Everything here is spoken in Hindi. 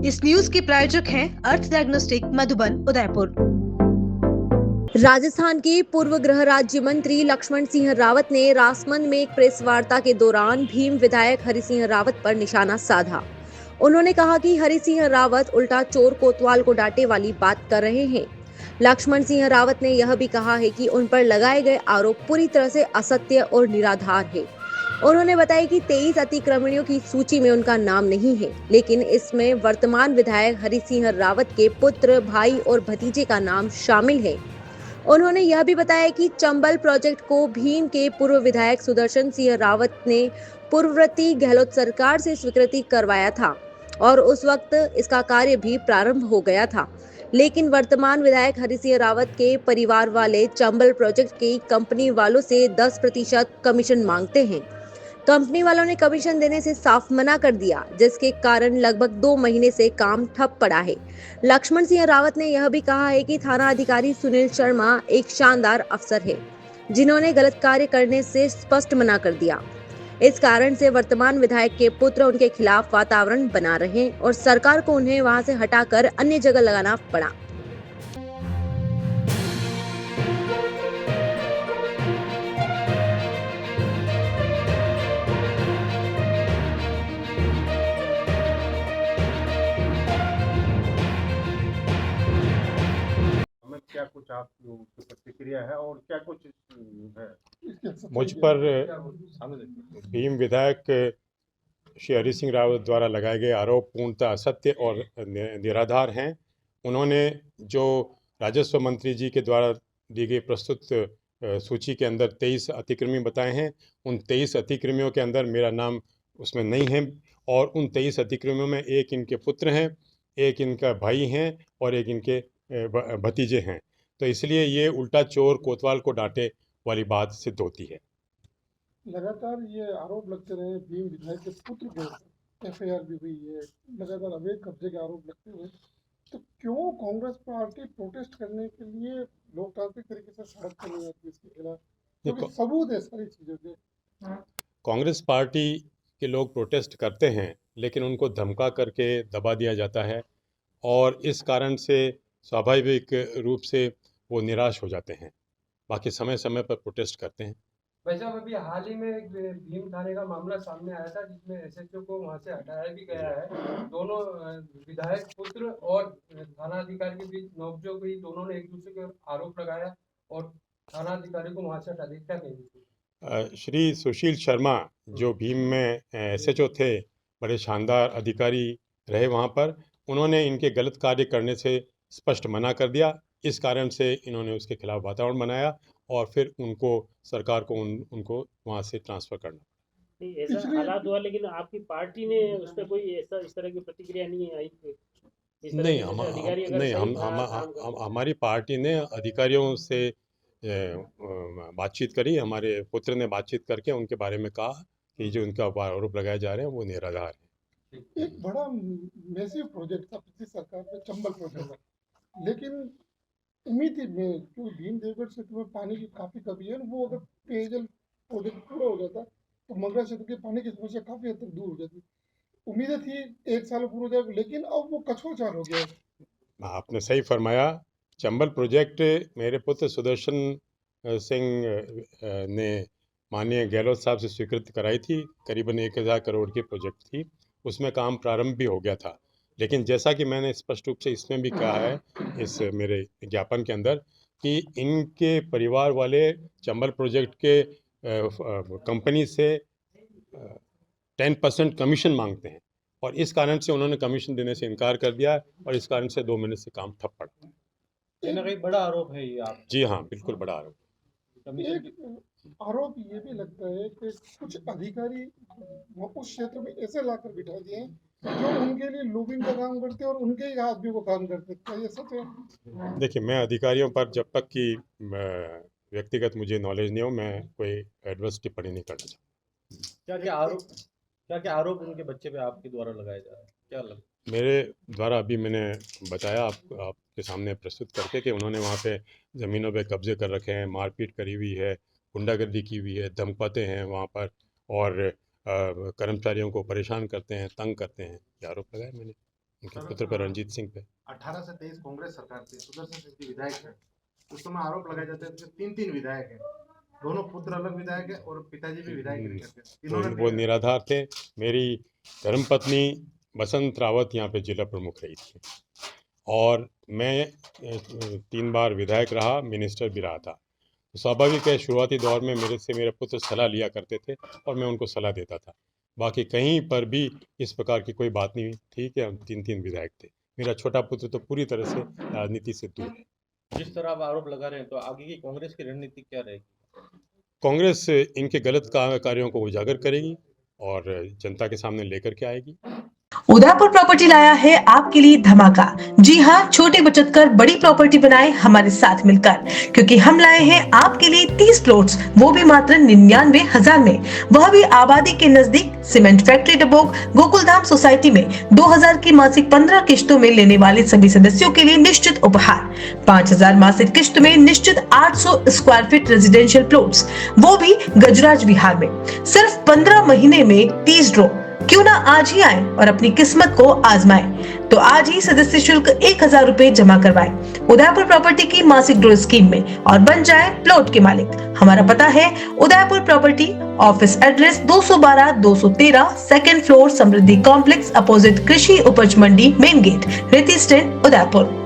इस न्यूज के प्रायोजक हैं अर्थ डायग्नोस्टिक मधुबन उदयपुर। राजस्थान के पूर्व गृह राज्य मंत्री लक्ष्मण सिंह रावत ने राजमंद में एक प्रेस वार्ता के दौरान भीम विधायक हरि सिंह रावत पर निशाना साधा। उन्होंने कहा कि हरि सिंह रावत उल्टा चोर कोतवाल को डांटे वाली बात कर रहे हैं। लक्ष्मण सिंह रावत ने यह भी कहा है कि उन पर लगाए गए आरोप पूरी तरह से असत्य और निराधार है। उन्होंने बताया कि 23 अतिक्रमणियों की सूची में उनका नाम नहीं है, लेकिन इसमें वर्तमान विधायक हरि सिंह रावत के पुत्र, भाई और भतीजे का नाम शामिल है। उन्होंने यह भी बताया कि चंबल प्रोजेक्ट को भीम के पूर्व विधायक सुदर्शन सिंह रावत ने पूर्ववर्ती गहलोत सरकार से स्वीकृति करवाया था और उस वक्त इसका कार्य भी प्रारंभ हो गया था, लेकिन वर्तमान विधायक हरि सिंह रावत के परिवार वाले चंबल प्रोजेक्ट की कंपनी वालों से 10% कमीशन मांगते हैं। कंपनी वालों ने कमीशन देने से साफ मना कर दिया, जिसके कारण लगभग 2 महीने से काम ठप पड़ा है। लक्ष्मण सिंह रावत ने यह भी कहा है कि थाना अधिकारी सुनील शर्मा एक शानदार अफसर है, जिन्होंने गलत कार्य करने से स्पष्ट मना कर दिया। इस कारण से वर्तमान विधायक के पुत्र उनके खिलाफ वातावरण बना रहे और सरकार को उन्हें वहां से हटाकर अन्य जगह लगाना पड़ा। में क्या कुछ आपकी उसकी प्रतिक्रिया है और क्या कुछ है? मुझ पर भीम विधायक श्री हरि सिंह रावत द्वारा लगाए गए आरोप पूर्णतः असत्य और निराधार हैं। उन्होंने जो राजस्व मंत्री जी के द्वारा दी गई प्रस्तुत सूची के अंदर 23 अतिक्रमी बताए हैं। उन 23 अतिक्रमियों के अंदर मेरा नाम उसमें नहीं है और उन 23 अतिक्रमियों में एक इनके पुत्र हैं, एक इनका भाई हैं और एक इनके भतीजे हैं। तो इसलिए ये उल्टा चोर कोतवाल को डांटे वाली बात सिद्ध होती है। लगातार ये आरोप लगते रहे भीम विधायक के पुत्र के ऊपर एफआईआर भी हुई है, लगातार अवैध कब्जे के आरोप लगते हुए, तो क्यों कांग्रेस पार्टी प्रोटेस्ट करने के लिए लोकतांत्रिक तरीके से सड़क पर नहीं आती इसके खिलाफ, क्योंकि सबूत है सारी चीजों के। कांग्रेस पार्टी के लोग प्रोटेस्ट करते हैं, लेकिन उनको धमका करके दबा दिया जाता है और इस कारण से स्वाभाविक रूप से वो निराश हो जाते हैं। बाकी समय समय पर प्रोटेस्ट करते हैं। भाई साहब, अभी हाल ही में एक भीम थाने का मामला सामने आया था, जिसमें एसएचओ को वहां से हटाया भी गया है। दोनों विधायक पुत्र और थाना अधिकारी के बीच नोकझोंक हुई, दोनों ने एक दूसरे के आरोप लगाया और थाना अधिकारी को वहां से हटा दिया। क्या कहेंगे? श्री सुशील शर्मा जो भीम में एसएचओ थे, बड़े शानदार अधिकारी रहे वहाँ पर, उन्होंने इनके गलत कार्य करने से स्पष्ट मना कर दिया। इस कारण से इन्होंने उसके खिलाफ वातावरण बनाया और फिर उनको सरकार को उनको वहाँ से ट्रांसफ़र करना। नहीं, ऐसा हालात हुआ, लेकिन आपकी पार्टी ने उस पर कोई ऐसा इस तरह की प्रतिक्रिया नहीं आई? नहीं, हमारी पार्टी ने अधिकारियों से बातचीत करी। हमारे पुत्र ने बातचीत करके उनके बारे में कहा कि जो उनका आरोप लगाए जा रहे हैं वो निराधार है। एक बड़ा मैसिव प्रोजेक्ट था पिछली सरकार में, चंबल प्रोजेक्ट, लेकिन उम्मीद थी क्योंकि भीम देवगढ़ क्षेत्र में पानी की काफी कमी है, वो अगर पेयजल प्रोजेक्ट पूरा हो जाता तो मंगला क्षेत्र के पानी की समस्या काफी हद तक दूर हो जाती। उम्मीदें थी 1 साल पूरा हो जाएगा, लेकिन अब वो कछोचार हो गया। आपने सही फरमाया। चंबल प्रोजेक्ट मेरे पुत्र सुदर्शन सिंह ने माननीय गहलोत साहब से स्वीकृति कराई थी। करीबन 1000 करोड़ की प्रोजेक्ट थी, उसमें काम प्रारंभ भी हो गया था। लेकिन जैसा कि मैंने स्पष्ट रूप से इसमें भी कहा है, इस मेरे ज्ञापन के अंदर, कि इनके परिवार वाले चंबल प्रोजेक्ट के कंपनी से 10% कमीशन मांगते हैं और इस कारण से उन्होंने कमीशन देने से इनकार कर दिया और इस कारण से 2 महीने से काम ठप पड़ा। कहीं ना कहीं बड़ा आरोप है ये आप? जी हाँ, बिल्कुल बड़ा आरोप। एक आरोप ये भी लगता है कि कुछ अधिकारी उस क्षेत्र में ऐसे लाकर बिठा दिए हैं जो उनके लिए लॉबिंग का काम करते हैं और उनके ही आदमियों को काम करते हैं। क्या ये सच है? देखिए, मैं अधिकारियों पर जब तक कि व्यक्तिगत मुझे नॉलेज नहीं हो, मैं कोई एडवर्स टिप्पणी नहीं करना चाहता। क्या आरोप उनके बच्चे पे आपके द्वारा लगाए जा रहे हैं? क्या लग मेरे द्वारा अभी मैंने बताया आपके सामने प्रस्तुत करके कि उन्होंने वहाँ पे ज़मीनों पे कब्जे कर रखे हैं, मारपीट करी हुई है, गुंडागर्दी की हुई है, धमकाते हैं वहाँ पर और कर्मचारियों को परेशान करते हैं, तंग करते हैं। ये आरोप लगाए मैंने। उनके पुत्र पर, रणजीत सिंह पे। 18 से 23 कांग्रेस सरकार थी, सुदर्शन सिंह जी विधायक है, उस समय आरोप लगाए जाते थे 3 विधायक हैं, दोनों पुत्र अलग विधायक है और पिताजी भी विधायक रह चुके हैं। वो निराधार थे। मेरी धर्मपत्नी बसंत रावत यहाँ पे जिला प्रमुख रही थी और मैं 3 बार विधायक रहा, मिनिस्टर भी रहा था। तो स्वाभाविक है, शुरुआती दौर में मेरे पुत्र सलाह लिया करते थे और मैं उनको सलाह देता था। बाकी कहीं पर भी इस प्रकार की कोई बात नहीं हुई। ठीक है, हम 3 विधायक थे। मेरा छोटा पुत्र तो पूरी तरह से राजनीति से दूर है। जिस तरह आप आरोप लगा रहे हैं, तो आगे की कांग्रेस की रणनीति क्या रहेगी? कांग्रेस इनके गलत कार्यों को उजागर करेगी और जनता के सामने लेकर के आएगी। उदयपुर प्रॉपर्टी लाया है आपके लिए धमाका। जी हाँ, छोटी बचत कर बड़ी प्रॉपर्टी बनाए हमारे साथ मिलकर, क्योंकि हम लाए हैं आपके लिए 30 प्लॉट्स, वो भी मात्र 99,000 में, वह भी आबादी के नजदीक, cement factory Dabok, Gokuldham society में। 2000 की मासिक 15 किश्तों में लेने वाले सभी सदस्यों के लिए निश्चित उपहार। 5000 मासिक किश्त में निश्चित 800 स्क्वायर फीट रेजिडेंशियल प्लॉट्स, वो भी गजराज विहार में। सिर्फ 15 महीने में 30 ड्रॉ। क्यों ना आज ही आए और अपनी किस्मत को आजमाएं। तो आज ही सदस्य शुल्क 1000 रुपए जमा करवाएं उदयपुर प्रॉपर्टी की मासिक ड्रॉ स्कीम में और बन जाए प्लॉट के मालिक। हमारा पता है Udaipur property, office address 212-213, second floor, Samriddhi complex, opposite Krishi Upaj Mandi, main gate, Reti stand, Udaipur.